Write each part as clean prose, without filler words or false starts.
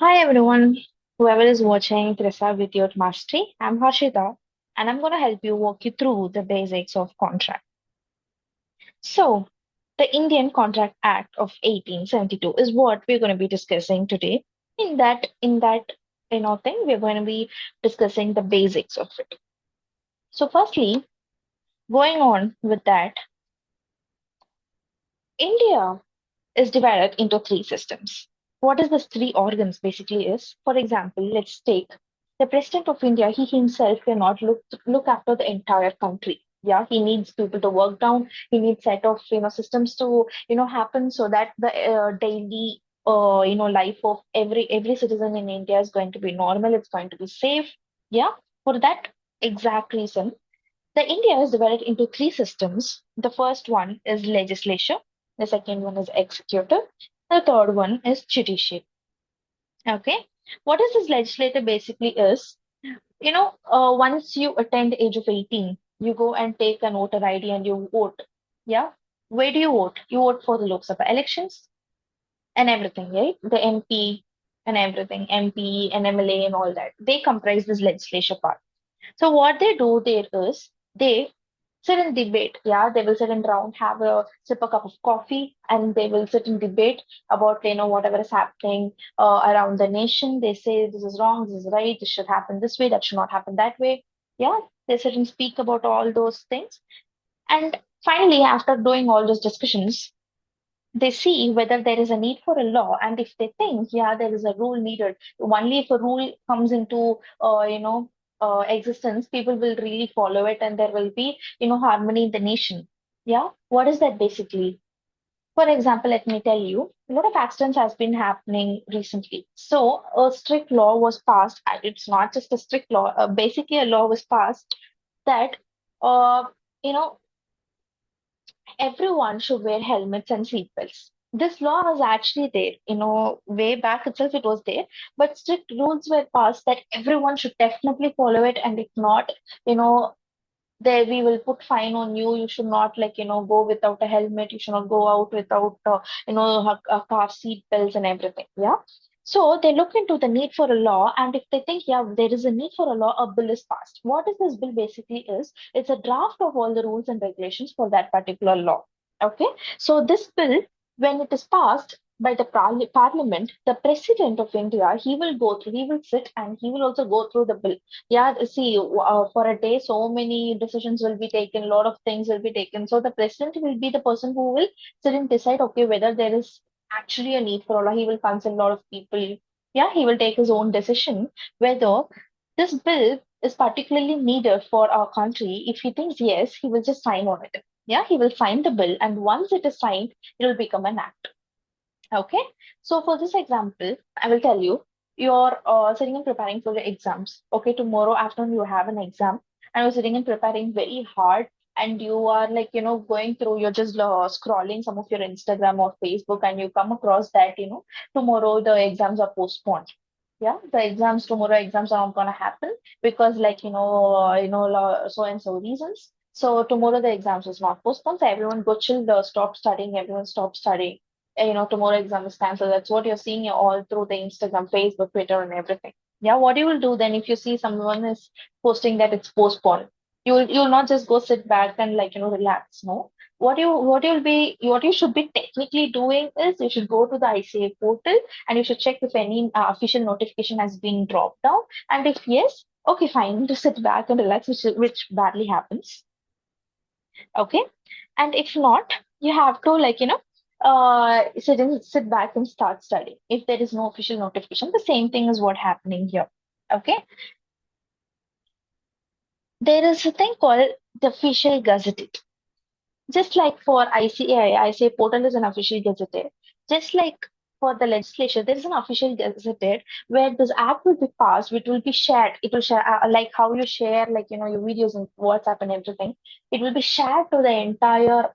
Hi everyone, whoever is watching Trisa with your mastery, I'm Harshita and I'm going to help you walk you through the basics of contract. So, the Indian Contract Act of 1872 is what we're going to be discussing today. In that thing, we're going to be discussing the basics of it. So, firstly, going on with that, India is divided into three systems. What is this three organs basically is? For example, let's take the president of India. He himself cannot look after the entire country. Yeah, he needs people to work down. He needs set of systems to happen so that the daily life of every citizen in India is going to be normal. It's going to be safe. Yeah, for that exact reason, the India is divided into three systems. The first one is legislature, the second one is executive, the third one is judiciary. Okay. What is this legislature basically is, once you attain the age of 18, you go and take an voter ID and you vote. Yeah. Where do you vote? You vote for the Lok Sabha elections and everything, right? The MP and everything, MP and MLA and all that. They comprise this legislature part. So what they do there is they sit and debate. Yeah, they will sit and round, have a sip a cup of coffee, and they will sit and debate about whatever is happening around the nation. They say this is wrong, this is right, this should happen this way, that should not happen that way. Yeah, they sit and speak about all those things. And finally, after doing all those discussions, they see whether there is a need for a law, and if they think, yeah, there is a rule needed, only if a rule comes into existence, people will really follow it, and there will be harmony in the nation. Yeah, what is that basically? For example, let me tell you, a lot of accidents has been happening recently. So a strict law was passed, and it's not just a strict law. Basically, a law was passed that uh, you know everyone should wear helmets and seatbelts. This law was actually there, way back itself it was there, but strict rules were passed that everyone should definitely follow it, and if not, you know, there we will put fine on you. You should not go without a helmet. You should not go out without a car seat belts and everything. Yeah. So they look into the need for a law, and if they think, yeah, there is a need for a law, a bill is passed. What is this bill basically is? It's a draft of all the rules and regulations for that particular law. Okay. So this bill, when it is passed by the parliament, the president of India, he will sit and he will also go through the bill. Yeah, see, for a day, so many decisions will be taken, a lot of things will be taken. So the president will be the person who will sit and decide, okay, whether there is actually a need for Allah. He will consult a lot of people. Yeah, he will take his own decision whether this bill is particularly needed for our country. If he thinks yes, he will just sign on it. Yeah, he will sign the bill, and once it is signed, it will become an act. Okay, so for this example, I will tell you, you're sitting and preparing for the exams. Okay, tomorrow afternoon you have an exam, and you're sitting and preparing very hard, and you are like, going through, you're just scrolling some of your Instagram or Facebook, and you come across that, tomorrow the exams are postponed. Yeah, the exams are not gonna happen because, like, so and so reasons. So tomorrow the exams is not postponed. So everyone go chill, stop studying, everyone stop studying. Tomorrow exam is cancelled. That's what you're seeing all through the Instagram, Facebook, Twitter, and everything. Yeah, what you will do then if you see someone is posting that it's postponed? You'll not just go sit back and like relax. No, what you should be technically doing is you should go to the ICA portal and you should check if any official notification has been dropped down. And if yes, okay, fine, just sit back and relax, which barely happens. Okay. And if not, you have to sit back and start studying. If there is no official notification, the same thing is what happening here. Okay. There is a thing called the official gazette. Just like for ICAI, ICAI portal is an official gazette. Just like for the legislature, there is an official gazette where this act will be passed, which will be shared. It will share like how you share like your videos in WhatsApp and everything. It will be shared to the entire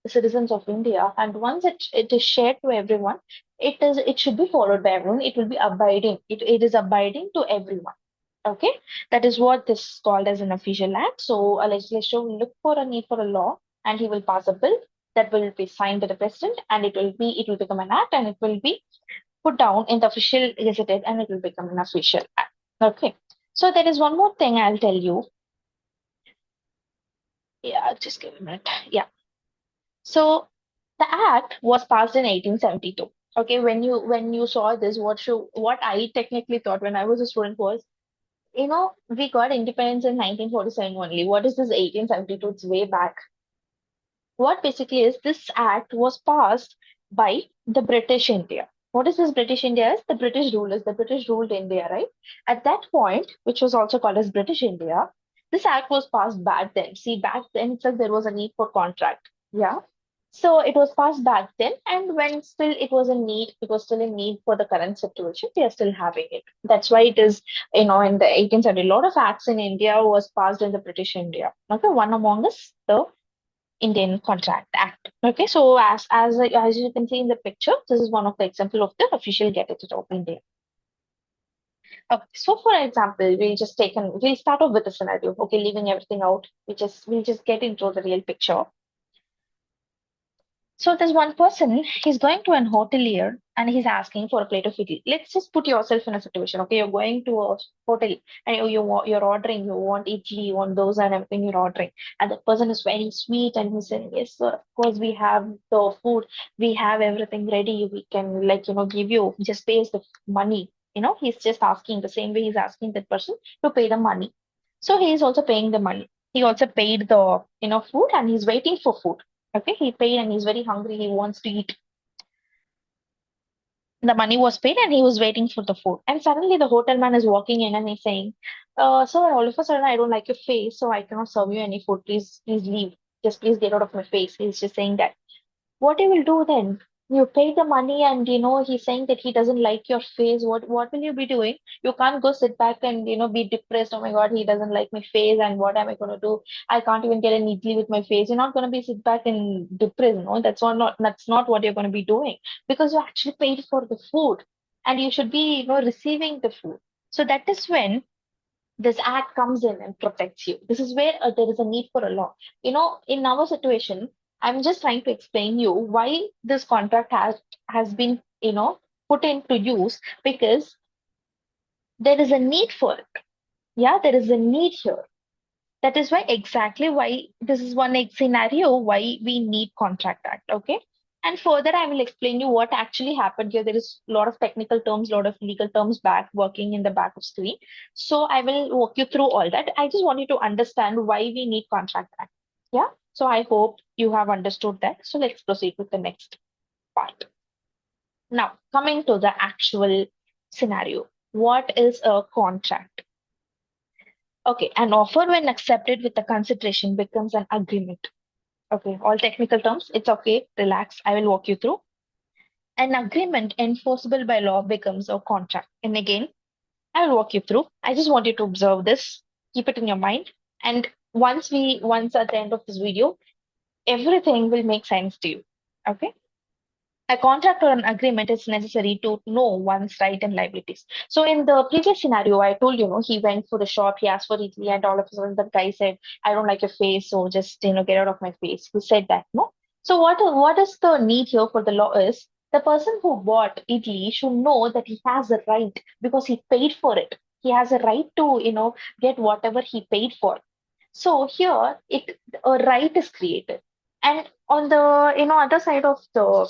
citizens of India, and once it is shared to everyone, it should be followed by everyone. It will be abiding. It is abiding to everyone. Okay, that is what this is called as an official act. So a legislature will look for a need for a law, and he will pass a bill that will be signed by the president, and it will become an act, and it will be put down in the official gazetted and it will become an official act. Okay. So there is one more thing I'll tell you. Yeah, just give me a minute. Yeah. So the act was passed in 1872. Okay, when you saw this, what I technically thought when I was a student was, we got independence in 1947 only. What is this 1872? It's way back. What basically is this act was passed by the British India. What is this British India? Is the British rulers. The British ruled India, right? At that point, which was also called as British India, this act was passed back then. See, back then itself there was a need for contract. Yeah. So it was passed back then, and when still it was in need, it was still in need for the current situation. We are still having it. That's why it is, in the 1870, a lot of acts in India was passed in the British India. Okay, one among us, the Indian Contract Act. Okay, so as you can see in the picture, this is one of the example of the official Gazette of India. Okay, so for example, we'll start off with a scenario. Okay, leaving everything out, we'll just get into the real picture. So there's one person, he's going to an hotelier and he's asking for a plate of idli. Let's just put yourself in a situation. Okay, you're going to a hotel and you're ordering, you want idli, you want those and everything you're ordering. And the person is very sweet and he's saying, yes, sir, of course we have the food, we have everything ready. We can give you, just pay us the money. He's just asking the same way he's asking that person to pay the money. So he is also paying the money. He also paid the food and he's waiting for food. Okay, he paid and he's very hungry. He wants to eat. The money was paid and he was waiting for the food. And suddenly the hotel man is walking in and he's saying, sir, all of a sudden I don't like your face, so I cannot serve you any food. Please leave. Just please get out of my face. He's just saying that. What you will do then? You pay the money and he's saying that he doesn't like your face. What will you be doing? You can't go sit back and be depressed. Oh my God, he doesn't like my face and what am I gonna do? I can't even get an idli with my face. You're not gonna be sit back and depressed, no? That's not what you're gonna be doing because you actually paid for the food and you should be receiving the food. So that is when this act comes in and protects you. This is where there is a need for a law. In our situation, I'm just trying to explain you why this contract has been put into use because there is a need for it. Yeah, there is a need here. That is why exactly why this is one scenario why we need contract act. Okay. And further, I will explain you what actually happened here. There is a lot of technical terms, a lot of legal terms back working in the back of screen. So I will walk you through all that. I just want you to understand why we need contract act. Yeah. So I hope you have understood that. So let's proceed with the next part. Now, coming to the actual scenario. What is a contract? Okay, an offer when accepted with the consideration becomes an agreement. Okay, all technical terms, it's okay, relax, I will walk you through. An agreement enforceable by law becomes a contract. And again, I will walk you through. I just want you to observe this, keep it in your mind. And once at the end of this video, everything will make sense to you. Okay. A contract or an agreement is necessary to know one's right and liabilities. So in the previous scenario, I told he went for the shop, he asked for idli, and all of a sudden the guy said, "I don't like your face, so just get out of my face." He said that, no. So what is the need here for the law is the person who bought idli should know that he has a right because he paid for it. He has a right to get whatever he paid for. So here it a right is created. And on the other side of the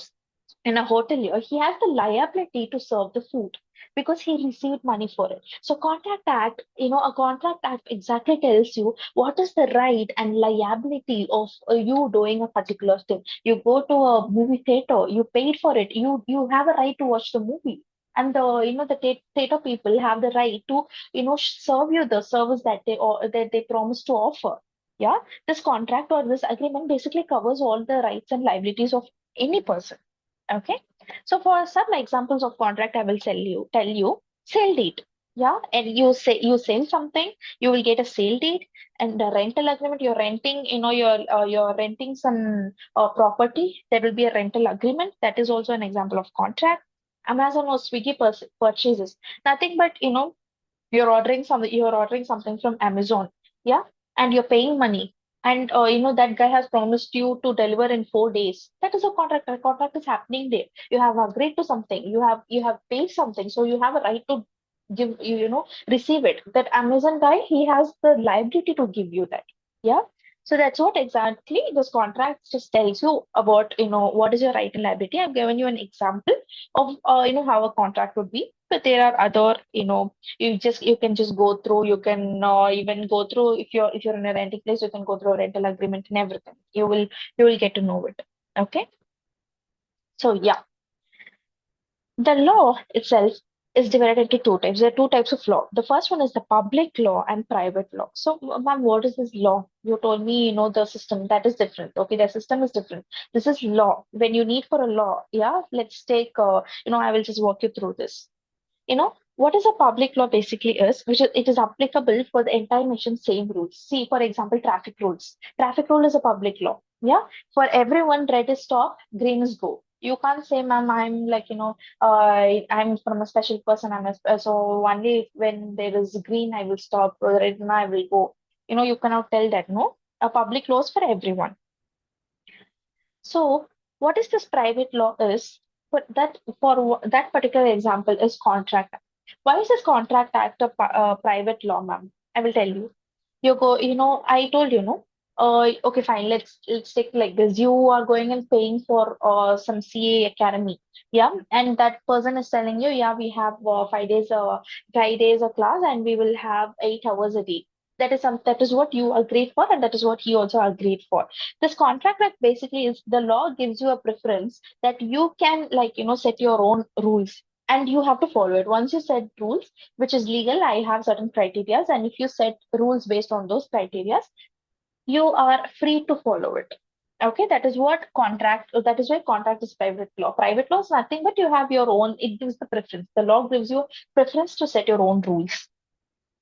in a hotelier, he has the liability to serve the food because he received money for it. So a contract act exactly tells you what is the right and liability of you doing a particular thing. You go to a movie theater, you paid for it, you have a right to watch the movie. And the theater people have the right to serve you the service that they promise to offer. Yeah, this contract or this agreement basically covers all the rights and liabilities of any person. Okay. So for some examples of contract, I will tell you sale deed. Yeah, and you sell something, you will get a sale deed, and the rental agreement. You're renting, you're renting some property. There will be a rental agreement. That is also an example of contract. Amazon or Swiggy purchases nothing but you're ordering something from Amazon. Yeah, and you're paying money. and that guy has promised you to deliver in 4 days. That is a contract. A contract is happening there. You have agreed to something. You have paid something, so you have a right to give receive it. That Amazon guy, he has the liability to give you that. Yeah. So that's what exactly this contract just tells you about, what is your right and liability. I've given you an example of how a contract would be, but there are other, you can just go through. You can even go through, if you're in a renting place, you can go through a rental agreement and everything. You will get to know it. Okay. So yeah, the law itself is divided into two types. There are two types of law. The first one is the public law and private law. So, ma'am, what is this law? You told me, the system that is different. Okay, the system is different. This is law. When you need for a law, yeah, let's take, I will just walk you through this. What is a public law basically is, which is it is applicable for the entire nation, same rules. See, for example, traffic rules. Traffic rule is a public law. Yeah, for everyone, red is stop, green is go. You can't say, ma'am, I'm like, I'm from a special person. So only when there is green, I will stop, or red, no, I will go. You cannot tell that, no. A public law is for everyone. So, what is this private law is? For that particular example is Contract Act. Why is this Contract Act a private law, ma'am? I will tell you. I told you, no. Okay, fine. Let's take like this. You are going and paying for some CA academy, yeah, and that person is telling you, yeah, we have 5 days a class, and we will have 8 hours a day. That is what you agreed for, and that is what he also agreed for. This contract act basically is the law gives you a preference that you can, like, set your own rules, and you have to follow it. Once you set rules, which is legal, I have certain criterias, and if you set rules based on those criterias, you are free to follow it. Okay, that is why contract is private law. Private law is nothing but you have your own, it gives the preference. The law gives you preference to set your own rules.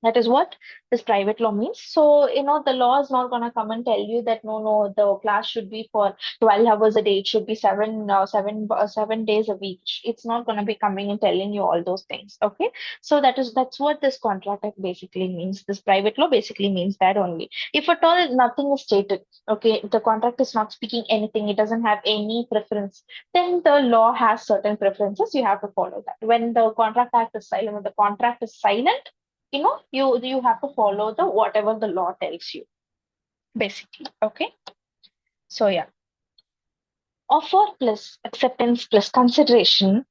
That is what this private law means. So, the law is not going to come and tell you that no, no, the class should be for 12 hours a day. It should be 7 days a week. It's not going to be coming and telling you all those things. Okay. So that's what this contract act basically means. This private law basically means that only. If at all nothing is stated, okay, the contract is not speaking anything, it doesn't have any preference, then the law has certain preferences. You have to follow that. When the contract act is silent, when the contract is silent, you have to follow the whatever the law tells you, basically. Okay. So yeah, offer plus acceptance plus consideration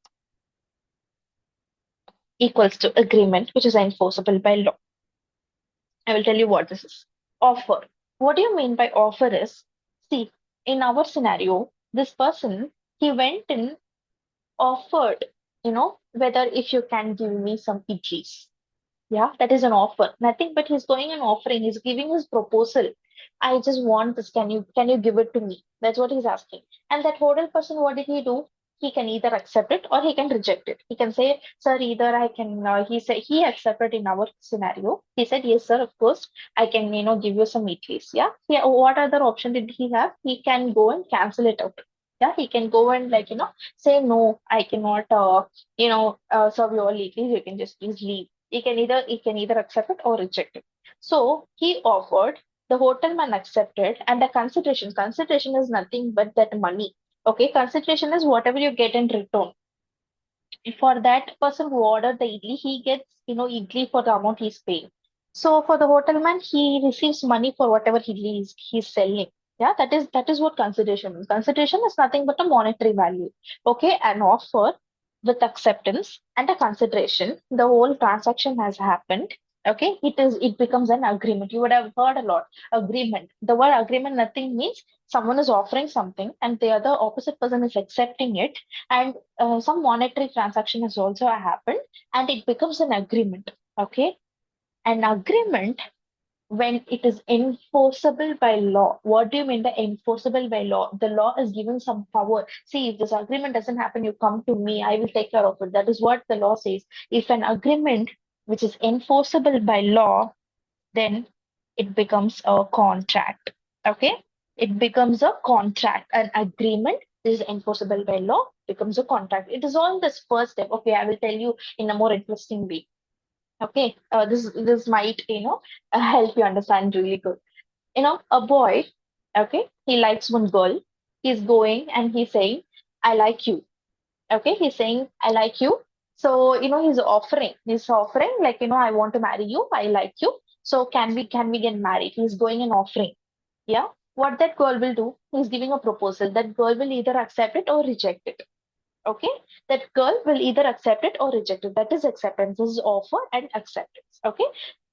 equals to agreement, which is enforceable by law. I will tell you what this is. Offer. What do you mean by offer is, see, in our scenario, this person, he went and offered, whether if you can give me some idlis. Yeah, that is an offer. Nothing but he's going and offering. He's giving his proposal. I just want this. Can you give it to me? That's what he's asking. And that hotel person, what did he do? He can either accept it or he can reject it. He can say, sir, either I can. He said he accepted in our scenario. He said, yes, sir, of course, I can, give you some meat. Yeah. Yeah. What other option did he have? He can go and cancel it out. Yeah, he can go and, like, say no, I cannot serve you all legally. You can just please leave. He can either accept it or reject it. So he offered, the hotel man accepted, and the consideration is nothing but that money. Okay, consideration is whatever you get in return. For that person who ordered the idli, he gets, idli for the amount he's paying. So for the hotel man, he receives money for whatever he's selling. Yeah, that is what consideration is. Consideration is nothing but a monetary value. Okay, an offer with acceptance and a consideration. The whole transaction has happened. Okay, it becomes an agreement. You would have heard a lot. Agreement. The word agreement nothing means someone is offering something and the other opposite person is accepting it, and some monetary transaction has also happened, and it becomes an agreement. Okay, an agreement, when it is enforceable by law. What do you mean by enforceable by law? The law is given some power. See, if this agreement doesn't happen, you come to me, I will take care of it. That is what the law says. If an agreement which is enforceable by law, then it becomes a contract. Okay, it becomes a contract. An agreement is enforceable by law becomes a contract. It is all this first step. Okay, I will tell you in a more interesting way. Okay, this might help you understand really good. A boy, okay, he likes one girl. He's going and he's saying, I like you. Okay, he's saying, I like you. So, he's offering, like, I want to marry you, I like you. So can we get married? He's going and offering. Yeah. What that girl will do, he's giving a proposal. That girl will either accept it or reject it. Okay, that girl will either accept it or reject it. That is acceptance. This is offer and acceptance. Okay,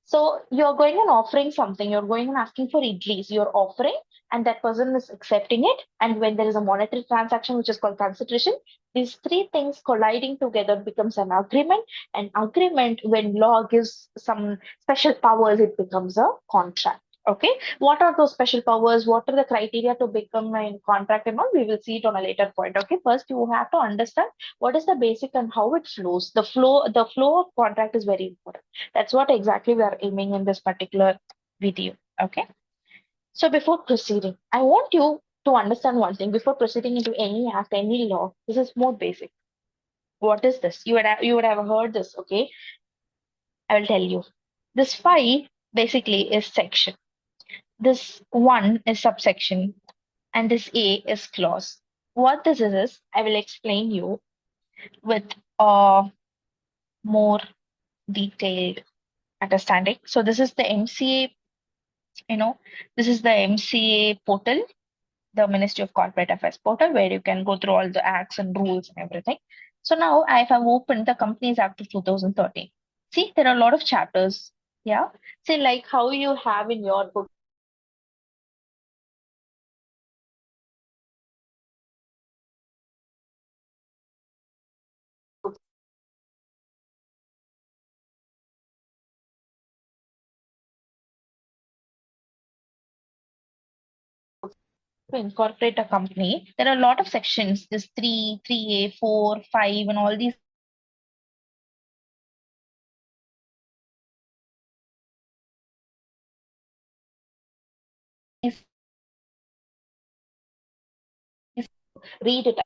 so you're going and offering something, you're going and asking for idlis, you're offering, and that person is accepting it. And when there is a monetary transaction, which is called consideration, these three things colliding together becomes an agreement. And agreement, when law gives some special powers, it becomes a contract. Okay, what are those special powers? What are the criteria to become a contract and all? We will see it on a later point. Okay, first you have to understand what is the basic and how it flows. The flow of contract is very important. That's what exactly we are aiming in this particular video. Okay, so before proceeding, I want you to understand one thing. Before proceeding into any act, any law, this is more basic. What is this? You would have heard this. Okay, I will tell you. This phi basically is section. This one is subsection and this A is clause. What this is I will explain you with a more detailed understanding. So this is the MCA, you know, this is the MCA portal, the Ministry of Corporate Affairs portal, where you can go through all the acts and rules and everything. So now I have opened the Companies Act of 2013. See, there are a lot of chapters. Yeah. See, like how you have in your book to incorporate a company, there are a lot of sections. This 3, 3A, 4, 5, and all these read it.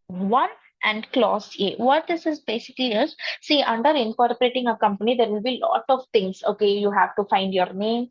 One and clause A. What this is basically is, see, under incorporating a company, there will be a lot of things. Okay, you have to find your name,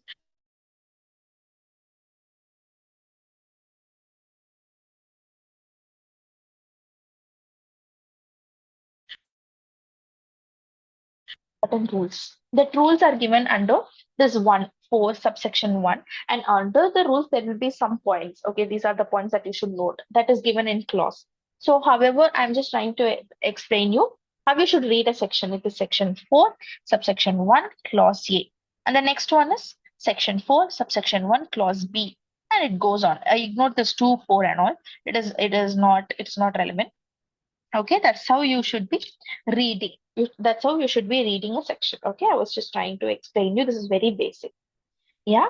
certain rules. The rules are given under this one, 4, subsection 1. And under the rules, there will be some points. Okay, these are the points that you should note. That is given in clause. So, however, I'm just trying to explain you how you should read a section. It is section 4, subsection 1, clause A. And the next one is section 4, subsection 1, clause B. And it goes on. I ignored this 2, 4 and all. It's not relevant. Okay, that's how you should be reading. That's how you should be reading a section. Okay, I was just trying to explain you. This is very basic. Yeah.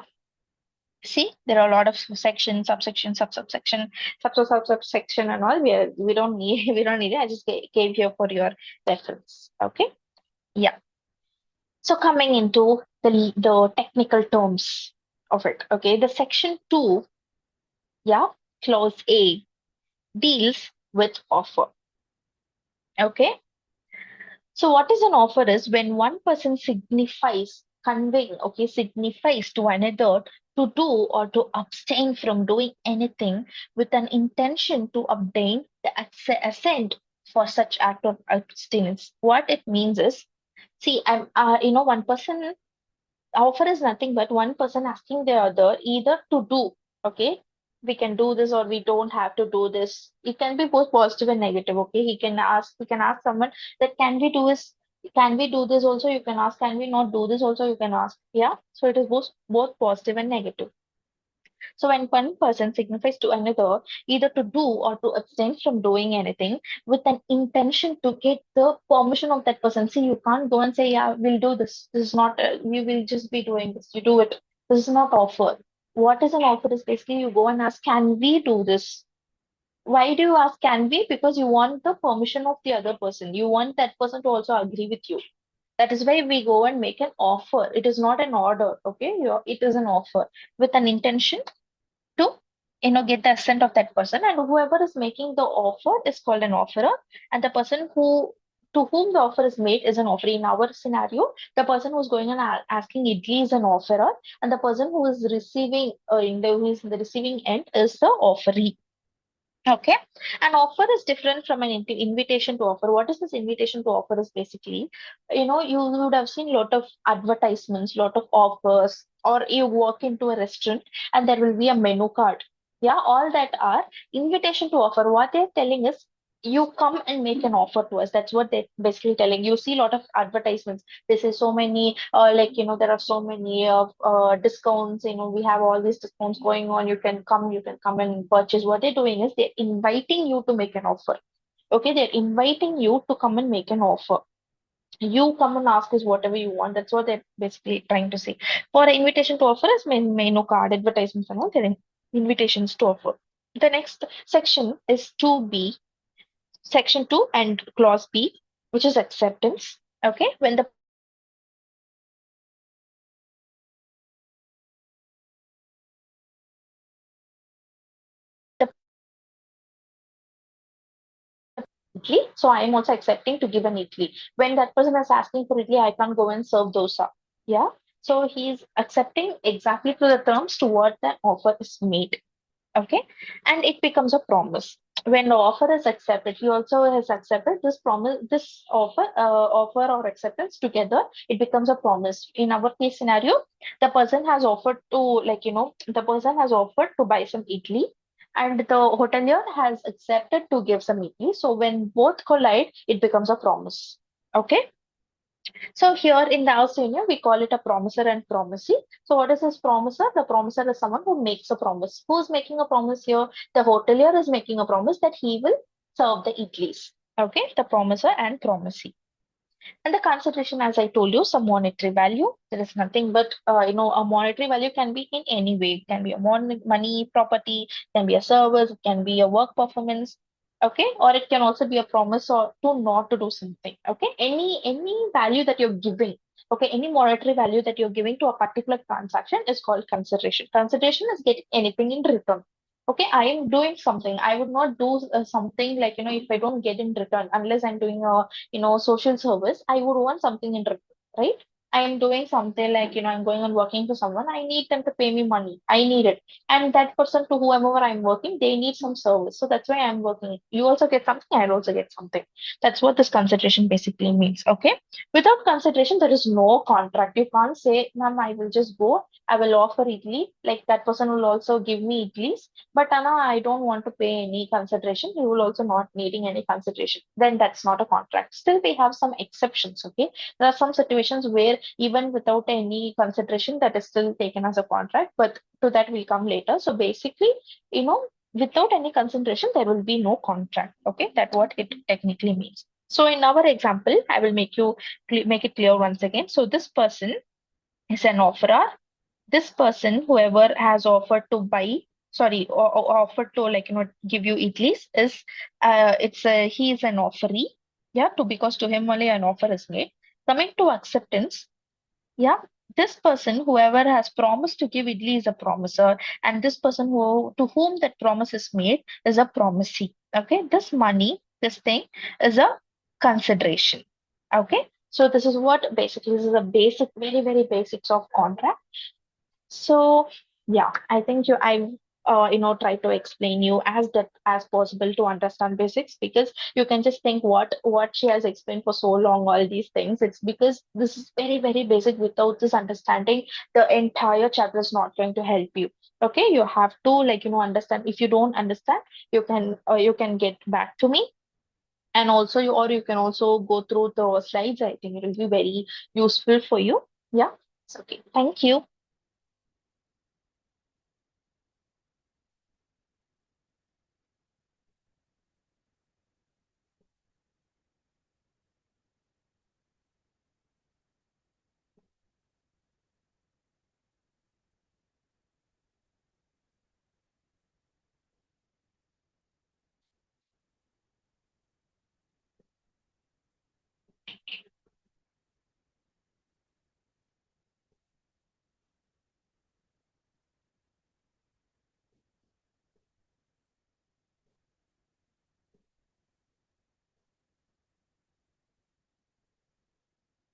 See, there are a lot of sections, subsection, subsection, and all. We don't need we don't need it. I just gave here for your reference. Okay. Yeah. So coming into the technical terms of it. Okay, the section 2, yeah, clause A deals with offer. Okay. So what is an offer is when one person signifies to another to do or to abstain from doing anything with an intention to obtain the assent for such act of abstinence. What it means is, see, one person offer is nothing but one person asking the other either to do, okay, we can do this or we don't have to do this. It can be both positive and negative, okay. He can ask someone that can we do this also, you can ask, can we not do this also, you can ask. Yeah, so it is both positive and negative. So when one person signifies to another either to do or to abstain from doing anything with an intention to get the permission of that person. See, you can't go and say, yeah, we'll do this. This is not, we will just be doing this. You do it. This is not offer. What is an offer is basically you go and ask, can we do this? Why do you ask can we? Because you want the permission of the other person. You want that person to also agree with you. That is why we go and make an offer. It is not an order, okay? It is an offer with an intention to get the assent of that person, and whoever is making the offer is called an offerer, and the person who to whom the offer is made is an offeree. In our scenario, the person who's going and asking idli is an offerer, and the person who is receiving who is in the receiving end is the offeree. Okay. An offer is different from an invitation to offer. What is this invitation to offer is basically, you would have seen a lot of advertisements, lot of offers, or you walk into a restaurant and there will be a menu card. Yeah, all that are invitation to offer. What they're telling is you come and make an offer to us. That's what they're basically telling. You see a lot of advertisements. This is so many, there are so many discounts. We have all these discounts going on. You can come and purchase. What they're doing is they're inviting you to make an offer. Okay, they're inviting you to come and make an offer. You come and ask us whatever you want. That's what they're basically trying to say. For an invitation to offer is menu card advertisements and all. They're invitations to offer. The next section is 2B, section 2 and clause B, which is acceptance. Okay, when the person is asking for idli, the person is accepting idli. So I am also accepting to give an idli. When that person is asking for idli, I can't go and serve dosa. Yeah. So he is accepting exactly to the terms to what the offer is made. Okay, and it becomes a promise. When the offer is accepted, he also has accepted this promise, this offer or acceptance together, it becomes a promise. In our case scenario, the person has offered to, the person has offered to buy some idli, and the hotelier has accepted to give some idli. So when both collide, it becomes a promise. Okay, so here in the Australia, we call it a promiser and promisee. So what is this promiser? The promiser is someone who makes a promise. Who's making a promise here? The hotelier is making a promise that he will serve the idlis. Okay, the promiser and promisee. And the consideration, as I told you, some monetary value. There is nothing but, a monetary value can be in any way. It can be a money, property, can be a service, it can be a work performance. Okay, or it can also be a promise or to not to do something. Okay, any value that you're giving. Okay, any monetary value that you're giving to a particular transaction is called consideration. Consideration is getting anything in return. Okay, I am doing something. I would not do something like, if I don't get in return, unless I'm doing a social service, I would want something in return, right? I am doing something like, I'm going and working for someone. I need them to pay me money. I need it. And that person to whoever I'm working, they need some service. So that's why I'm working. You also get something, I also get something. That's what this consideration basically means. Okay. Without consideration, there is no contract. You can't say, ma'am, I will just go. I will offer idli. Like that person will also give me idlis. But Anna, I don't want to pay any consideration. You will also not needing any consideration. Then that's not a contract. Still, we have some exceptions. Okay, there are some situations where even without any consideration, that is still taken as a contract. But to that we'll come later. So basically, without any consideration, there will be no contract. Okay, that's what it technically means. So in our example, I will make it clear once again. So this person is an offerer. This person, whoever has offered to buy, sorry, or offered to give you idlis, is he is an offeree. Yeah, to because to him only an offer is made. Coming to acceptance, yeah, this person, whoever has promised to give idli is a promiser, and this person to whom that promise is made is a promisee. Okay, this money, this thing is a consideration. Okay, so this is what basically this is a basic, very, very basics of contract. So yeah, I think I try to explain you as that as possible to understand basics, because you can just think what she has explained for so long, all these things. It's because this is very, very basic. Without this understanding, the entire chapter is not going to help you. Okay, you have to understand. If you don't understand, you can get back to me, and also you can also go through the slides. I think it will be very useful for you. Yeah. It's okay. Thank you.